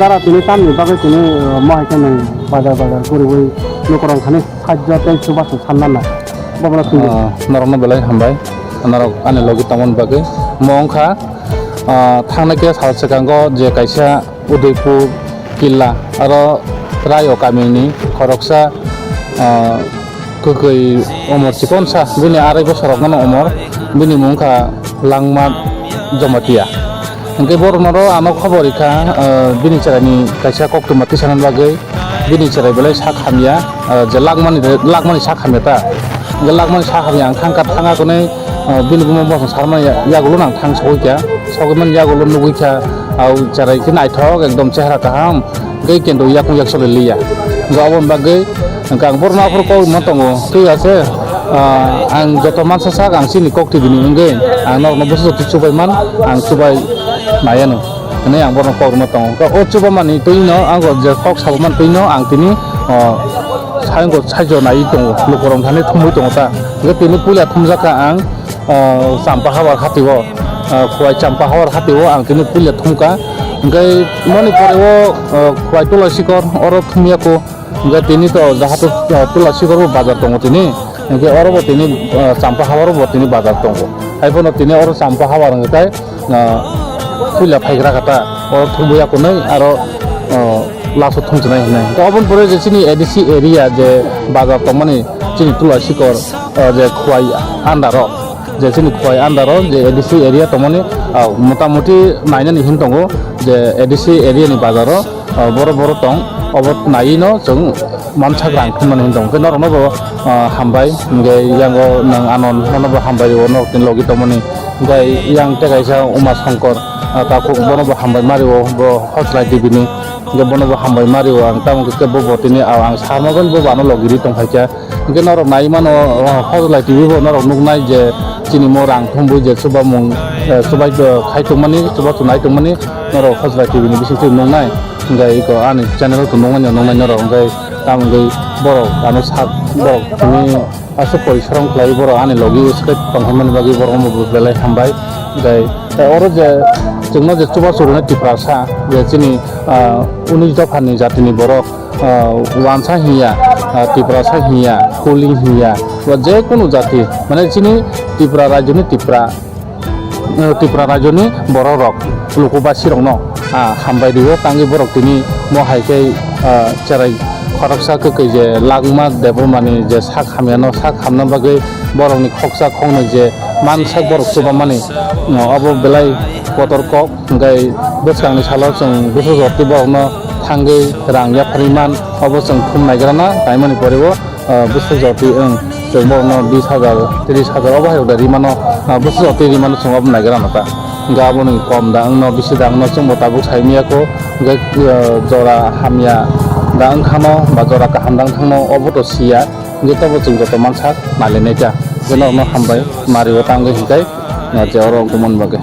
দ্বারা তিনি তামনি বাকি তিনি মহাইখানে বাজার করে ওই নকরং খানে সাহায্য তেইশ বছর সান্না না বাবা তুমি নরম বেলায় হামবাই নরক আনে লগি তামন বাকি মংখা थांनायके सालसेखांगो जे कायसा उदयपुर किल्ला आरो रायो गामिनि खरकसा कुकुई अमर चिकनसा बिनि आराय बोसोरावनो अमर बिनि मुंखा लांमा जमातिया ओंके बरनरो आनो खबरिखा बिनि चरानि कायसा कक्टमाति सानन बागै बिनि चराय बेलाय साखामिया जे लागमानि साखामियाता जे लागमानि साखामिया आं थांगाखौनै बिनि बुमा बसं सारमान यागुलो नां थां सौइखा सौगैमान यागुलो नुगैखा आव चरायखौ नायथक एकदम चेहरा गाहाम गै केन्दो याकु याकसले लिया गाबन बागै गां बरमाफोरखौ मतंगो थैयासे आं जत मानसा साग आं सिनि कक्ति बिनि ओंगे आं नरनो बसो सुबायमान आं सुबाय मायानो नै आं बरनो कौर मतंगो का ओ सुबामानि तैनो आंगो जे कक साबमान तैनो आं तिनि सायंगो सायजो नाय दङ लुकरं थाने थुमै दङ ता गै तिनि पुलिया थुमजाका आं Champahour Hatio Khowai Champahour Hatio ang tini pulia thungka ngai moni porewo khowai tula sikor oro thumia ko ngai tini to jahato tula sikor bo bazar tongo tini ngai oro bo tini Champahour bo tini bazar tongo aipono tini oro Champahour ngai pulia phaigra kata oro thumbuya ko nai aro laso thungchnai hinai obon pore je chini ADC area je bazar tongmani chini tula sikor je khowai andaro যে চিনি খোয়াই আন্দারও যে ADC area তমনি মোটামুটি নাইনানি হিম দङ যে ADC এরিয়াनि बाजाराव বড় বড় दं अबत नायिनो जों मानसा ग्रां खमन हिम दं नरनबो हामबाय गे यांगो नों आनन नरनबो हामबाय नो तिन लगी तमनि गे yang तेगायसा उमा शंकर ताको बनबो हामबाय मारिओ बो हसलाय दिबिनि गे बनबो हामबाय मारिओ आं तामके बो तिनि आं सारमागन बो बानो लगिरि तंखायचा गे नर नायमानो हसलाय दिबि बो नर नुगनाय जे chini morang thumbu je suba mung subai khaitumani suba tunai tumani noro khosla tv ni bising nongnai ngai ko ani channel to nongnai noro ngai tam ngai boro anu sak boro ni asu porisaram khlai boro ani logi script tonghamani bagi boro mo belai hambai ngai oro je jengno je suba suruna tiprasa je chini 19 dafani jatini boro wansa hiya tiprasa hiya kuli hiya যে কোনো জাতি মানে চিনি ত্রিপুরা রাজ্যনি ত্রিপুরা রাজ্যনি বড় rock লোকবাসী রং হামবাই দিব তাঙ্গি বরক তিনি মহাইকে চেরাই খরকসা কই যে লাগমা দেবমানি যে সাক হামিয়ানো সাক হামনা বাগै বরকনি খকসা খংनो যে मानसा बरक सुबा माने अब बेलाय बतर कक गाय बोसगांनि सालाव जों बोसो जति बरनो थांगै रांया परिमान अब जों थुम नायग्राना दाइमानि परेबो बोसो जति जों बरनो 20,000 30,000 अब हायो रिमानो बोसो जति रिमानो जों अब नायग्राना ता गाबोनि कम दा आंनो बिसि दांनो जों बताबो साइमियाखौ गाय जरा हामिया दा ओंखानो बा जरा काहामदां थांनो अबतो सिया गेताबो जों जत मानसा नालेनायजा जेन हामबाय मारिओ तांगै हिकाय जे अर गुमन बागै